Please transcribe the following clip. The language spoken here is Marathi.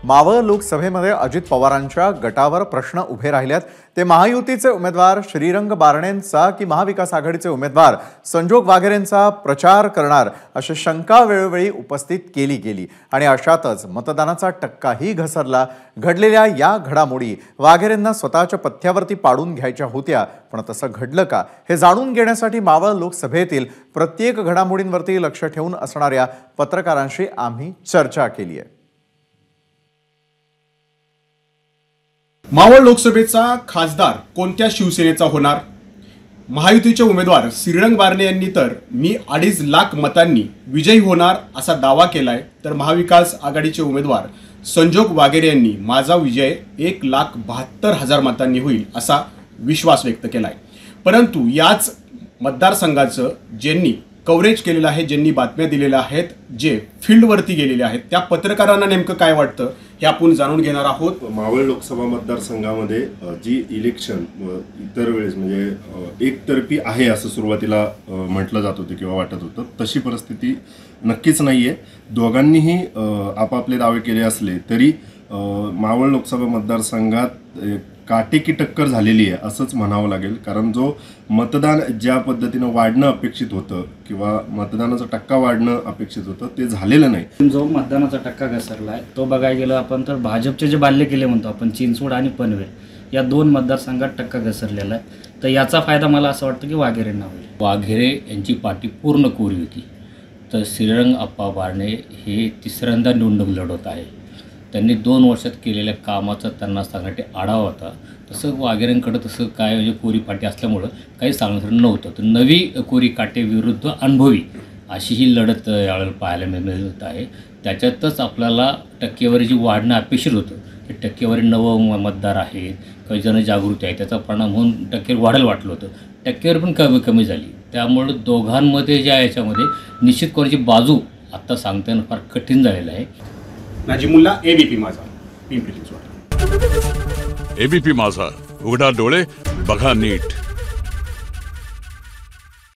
मावळ लोकसभेमध्ये अजित पवारांच्या गटावर प्रश्न उभे राहिलेत। ते महायुतीचे उमेदवार श्रीरंग बारणेंचा की महाविकास आघाडीचे उमेदवार संजोग वाघेरेंचा प्रचार करणार अशी शंका वेळोवेळी उपस्थित केली गेली आणि अशातच मतदानाचा टक्काही घसरला। घडलेल्या या घडामोडी वाघेरेंना स्वतःच्या पथ्यावरती पाडून घ्यायच्या होत्या, पण तसं घडलं का हे जाणून घेण्यासाठी मावळ लोकसभेतील प्रत्येक घडामोडींवरती लक्ष ठेवून असणाऱ्या पत्रकारांशी आम्ही चर्चा केली आहे। मावळ लोकसभेचा खासदार कोणत्या शिवसेनेचा होणार? महायुतीचे उमेदवार श्रीरंग बारणे यांनी तर मी 2.5 लाख मतांनी विजयी होणार असा दावा केलाय, तर महाविकास आघाडीचे उमेदवार संजोग वाघेरे यांनी माझा विजय 1,72,000 मतांनी होईल असा विश्वास व्यक्त केलाय। परंतु याच मतदारसंघाचं ज्यांनी कव्हरेज केलेलं आहे, ज्यांनी बातम्या दिलेल्या आहेत, जे फील्डवरती गेलेले आहेत, त्या पत्रकारांना नेमकं काय वाटतं हे आपण जाणून घेणार आहोत। मावळ लोकसभा मतदारसंघामध्ये जी इलेक्शन इतर वेळेस म्हणजे एकतर्फी आहे असं सुरुवातीला म्हटलं जात होतं किंवा वाटत होतं, तशी परिस्थिती नक्कीच नाहीये। दोघांनीही आपापले दावे केले असले तरी मावळ लोकसभा मतदारसंघात काटेकी टक्कर झालेली आहे असंच म्हणावं लागेल, कारण जो मतदान ज्या पद्धतीनं वाढणं अपेक्षित होतं किंवा मतदानाचा टक्का वाढणं अपेक्षित होतं ते झालेलं नाही। जो मतदानाचा टक्का घसरला आहे तो बघायला गेलं आपण तर भाजपचे जे बाल्य किल्ले म्हणतो आपण, चिंचवड आणि पनवेल या 2 मतदारसंघात टक्का घसरलेला आहे, तर याचा फायदा मला असं वाटतं की वाघेरेंना होईल। वाघेरे यांची पाठी पूर्ण कोरी होती, तर श्रीरंग अप्पा बारणे हे तिसऱ्यांदा निवडणूक लढवत आहे। त्यांनी 2 वर्षात केलेल्या कामाचा त्यांना सांगण्यासाठी आढावा होता, तसं वाघेरेंकडं तसं काय म्हणजे कोरी पाटी असल्यामुळं काही सांगण्यासाठी नव्हतं। तर नवी कोरी काटे विरुद्ध अनुभवी अशी ही लढत यावेळेला पाहायला मिळत आहे। त्याच्यातच आपल्याला टक्केवारी जी वाढणं अपेक्षित होतं, हे टक्केवारी मतदार आहेत, काही जनजागृती आहे, त्याचा परिणाम होऊन टक्केवारी वाढायला वाटलं होतं, टक्केवारी पण कमी झाली। त्यामुळं दोघांमध्ये ज्या याच्यामध्ये निश्चित कोणाची बाजू आत्ता सांगता येणं फार कठीण झालेलं आहे। नाजिमुल्ला, एबीपी माझा, पिंपरी चिंचवड। एबीपी माझा, उघडा डोळे बघा नीट।